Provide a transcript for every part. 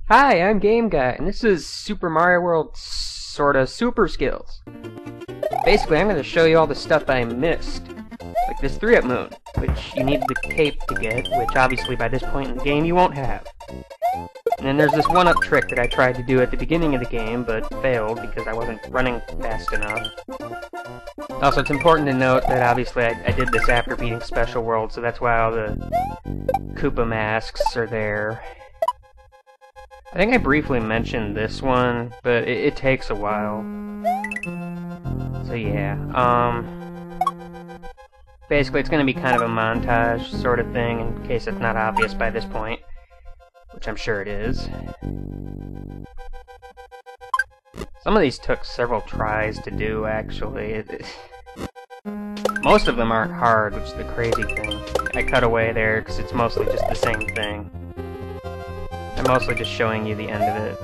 Hi, I'm Game Guy, and this is Super Mario World Sorta Super Skills. Basically, I'm going to show you all the stuff I missed, like this 3-up moon, which you need the cape to get, which obviously by this point in the game you won't have. And then there's this 1-up trick that I tried to do at the beginning of the game, but failed because I wasn't running fast enough. Also, it's important to note that obviously I did this after beating Special World, so that's why all the Koopa masks are there. I think I briefly mentioned this one, but it takes a while. So yeah, basically it's going to be kind of a montage sort of thing, in case it's not obvious by this point, which I'm sure it is. Some of these took several tries to do, actually. Most of them aren't hard, which is the crazy thing. I cut away there because it's mostly just the same thing. I'm mostly just showing you the end of it.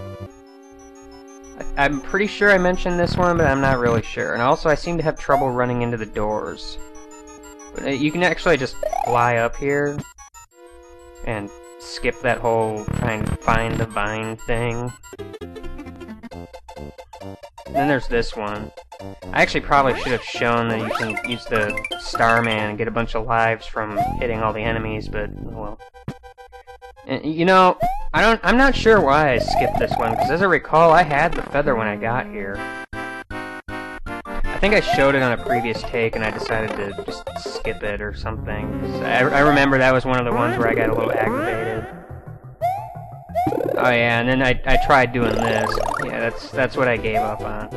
I'm pretty sure I mentioned this one, but I'm not really sure. And also, I seem to have trouble running into the doors. But you can actually just fly up here and skip that whole trying to find the vine thing. And then there's this one. I actually probably should have shown that you can use the Starman and get a bunch of lives from hitting all the enemies, but well. And, you know, I'm not sure why I skipped this one, because as I recall, I had the feather when I got here. I think I showed it on a previous take, and I decided to just skip it or something. I remember that was one of the ones where I got a little aggravated. Oh yeah, and then I tried doing this. Yeah, that's what I gave up on.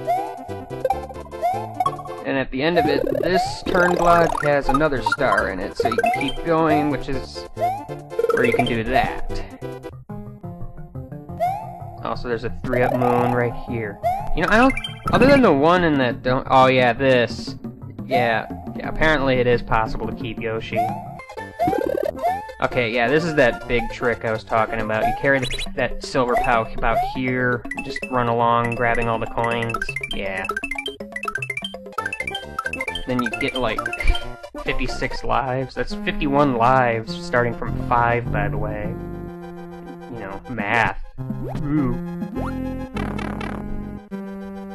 And at the end of it, this turn block has another star in it, so you can keep going, which is where you can do that. Also, there's a 3-up moon right here. You know, I don't... Other than the one in that don't... Oh, yeah, this. Yeah, apparently it is possible to keep Yoshi. Okay, yeah, this is that big trick I was talking about. You carry that silver pouch about here, just run along, grabbing all the coins. Yeah. Then you get, like, 56 lives. That's 51 lives, starting from 5, by the way. You know, math. Ooh.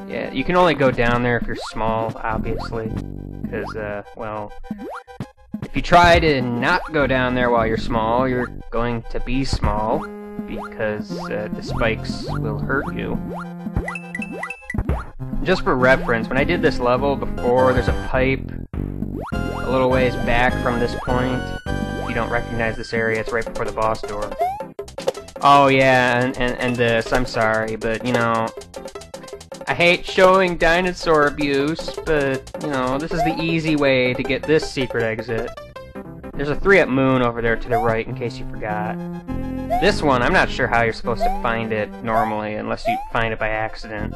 Yeah, you can only go down there if you're small, obviously. Because, well... If you try to not go down there while you're small, you're going to be small. Because, the spikes will hurt you. Just for reference, when I did this level before, there's a pipe a little ways back from this point. If you don't recognize this area, it's right before the boss door. Oh yeah, and this, I'm sorry, but you know, I hate showing dinosaur abuse, but you know, this is the easy way to get this secret exit. There's a 3-up moon over there to the right, in case you forgot. This one, I'm not sure how you're supposed to find it normally, unless you find it by accident.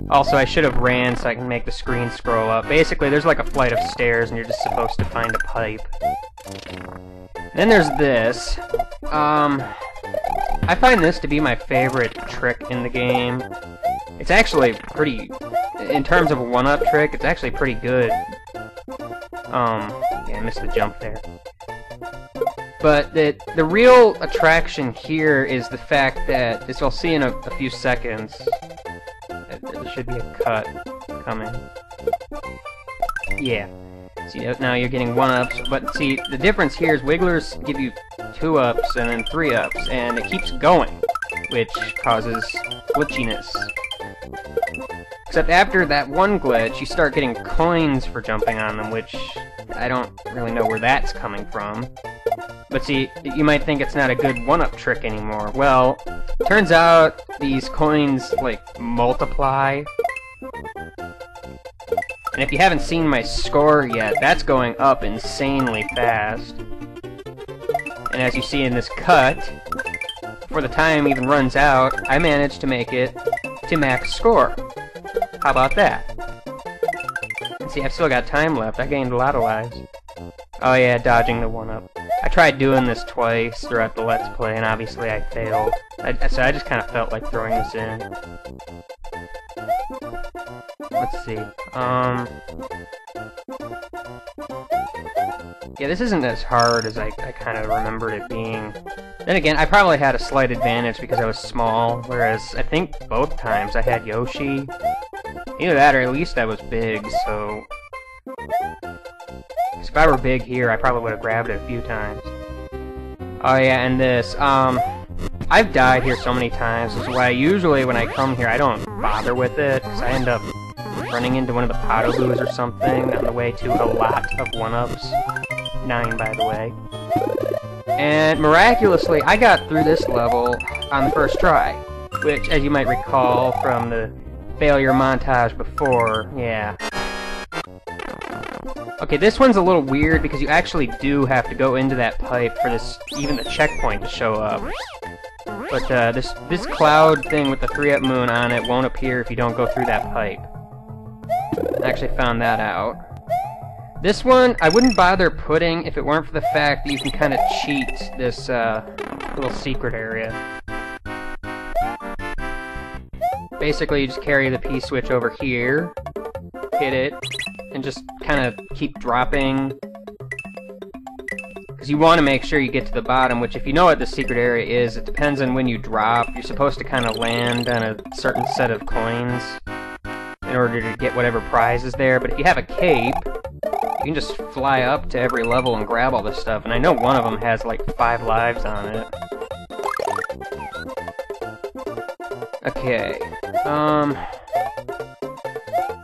Also, I should have ran so I can make the screen scroll up. Basically, there's like a flight of stairs, and you're just supposed to find a pipe. Then there's this. I find this to be my favorite trick in the game. It's actually pretty... In terms of a 1-up trick, it's actually pretty good. Yeah, I missed the jump there. But the real attraction here is the fact that, as you'll see in a few seconds, there should be a cut coming. Yeah. See, now you're getting 1-ups, but see, the difference here is Wigglers give you 2-ups and then 3-ups, and it keeps going, which causes glitchiness. Except after that one glitch, you start getting coins for jumping on them, which I don't really know where that's coming from. But see, you might think it's not a good 1-up trick anymore. Well, turns out these coins, like, multiply. And if you haven't seen my score yet, that's going up insanely fast. And as you see in this cut, before the time even runs out, I managed to make it to max score. How about that? And see, I've still got time left. I gained a lot of lives. Oh yeah, dodging the 1-up. I tried doing this twice throughout the Let's Play, and obviously I failed. So I just kind of felt like throwing this in. Let's see. Yeah, this isn't as hard as I kind of remembered it being. Then again, I probably had a slight advantage because I was small, whereas I think both times I had Yoshi. Either that or at least I was big, so... Because if I were big here, I probably would have grabbed it a few times. Oh yeah, and this, I've died here so many times, this is why usually when I come here I don't bother with it, because I end up running into one of the Podoboos or something on the way to a lot of 1-ups. 9, by the way. And miraculously, I got through this level on the first try, which, as you might recall from the failure montage before, yeah. Okay, this one's a little weird because you actually do have to go into that pipe for this, even the checkpoint to show up. But this cloud thing with the 3-up moon on it won't appear if you don't go through that pipe. I actually found that out. This one, I wouldn't bother putting if it weren't for the fact that you can kind of cheat this little secret area. Basically, you just carry the P-switch over here, hit it, and just kind of keep dropping. Because you want to make sure you get to the bottom, which if you know what the secret area is, it depends on when you drop. You're supposed to kind of land on a certain set of coins in order to get whatever prize is there. But if you have a cape, you can just fly up to every level and grab all this stuff. And I know one of them has like 5 lives on it. Okay.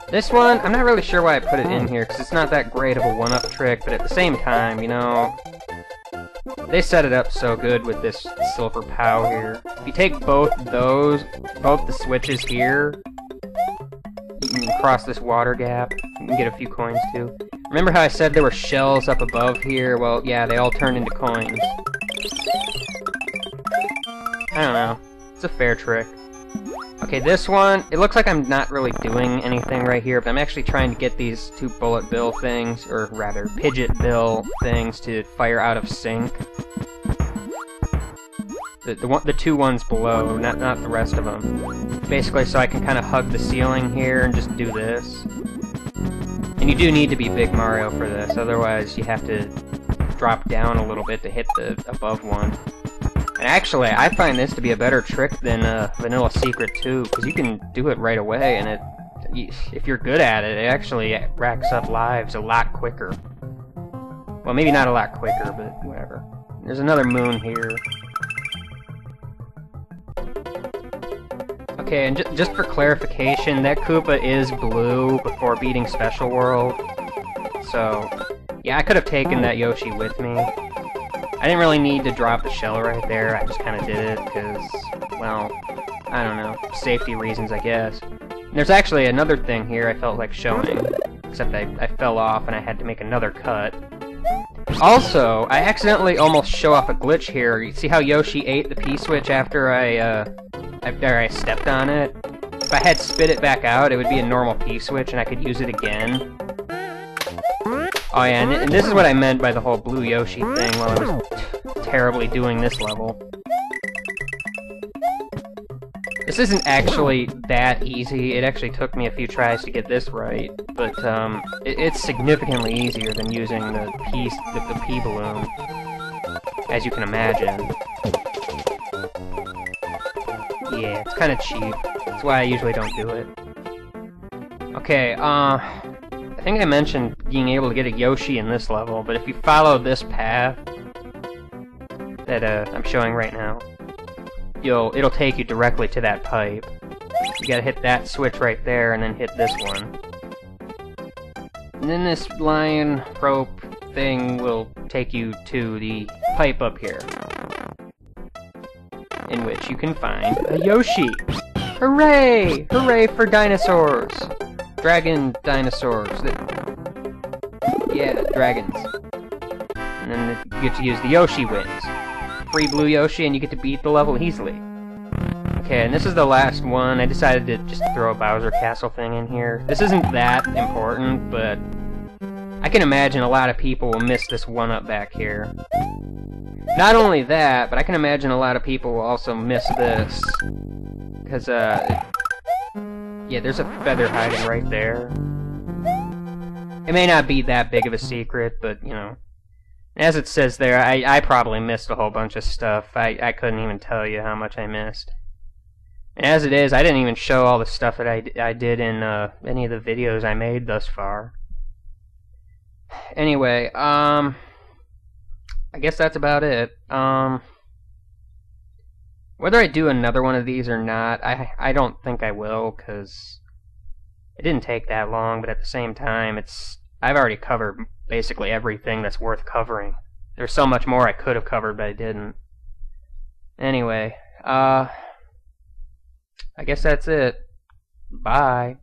This one, I'm not really sure why I put it in here, because it's not that great of a 1-up trick, but at the same time, you know, they set it up so good with this silver POW here. If you take both the switches here, you can cross this water gap, you can get a few coins too. Remember how I said there were shells up above here? Well, yeah, they all turned into coins. I don't know. It's a fair trick. Okay, this one, it looks like I'm not really doing anything right here, but I'm actually trying to get these 2 bullet bill things, or rather, Pidget bill things to fire out of sync. The 2 ones below, not the rest of them. Basically, so I can kind of hug the ceiling here and just do this. And you do need to be Big Mario for this, otherwise you have to drop down a little bit to hit the above one. And actually, I find this to be a better trick than Vanilla Secret 2, because you can do it right away, and if you're good at it, it actually racks up lives a lot quicker. Well, maybe not a lot quicker, but whatever. There's another moon here. Okay, and just for clarification, that Koopa is blue before beating Special World. So, yeah, I could have taken that Yoshi with me. I didn't really need to drop the shell right there, I just kind of did it because, well, I don't know, safety reasons I guess. And there's actually another thing here I felt like showing, except I fell off and I had to make another cut. Also, I accidentally almost show off a glitch here. You see how Yoshi ate the P-switch after I stepped on it? If I had spit it back out, it would be a normal P-switch and I could use it again. Oh yeah, and this is what I meant by the whole blue Yoshi thing while I was terribly doing this level. This isn't actually that easy. It actually took me a few tries to get this right, but it's significantly easier than using the P balloon, as you can imagine. Yeah, it's kind of cheap. That's why I usually don't do it. Okay, I think I mentioned being able to get a Yoshi in this level, but if you follow this path that I'm showing right now, it'll take you directly to that pipe. You gotta hit that switch right there and then hit this one. And then this lion rope thing will take you to the pipe up here, in which you can find a Yoshi! Hooray! Hooray for dinosaurs! Dragon dinosaurs. Yeah, dragons. And then you get to use the Yoshi wins. Free blue Yoshi and you get to beat the level easily. Okay, and this is the last one. I decided to just throw a Bowser Castle thing in here. This isn't that important, but I can imagine a lot of people will miss this 1-up back here. Not only that, but I can imagine a lot of people will also miss this. Because, yeah, there's a feather hiding right there. It may not be that big of a secret, but, you know, As it says there, I probably missed a whole bunch of stuff. I couldn't even tell you how much I missed. And as it is, I didn't even show all the stuff that I did in any of the videos I made thus far. Anyway, I guess that's about it. Whether I do another one of these or not, I don't think I will, because it didn't take that long, but at the same time, I've already covered basically everything that's worth covering. There's so much more I could have covered, but I didn't. Anyway, I guess that's it. Bye.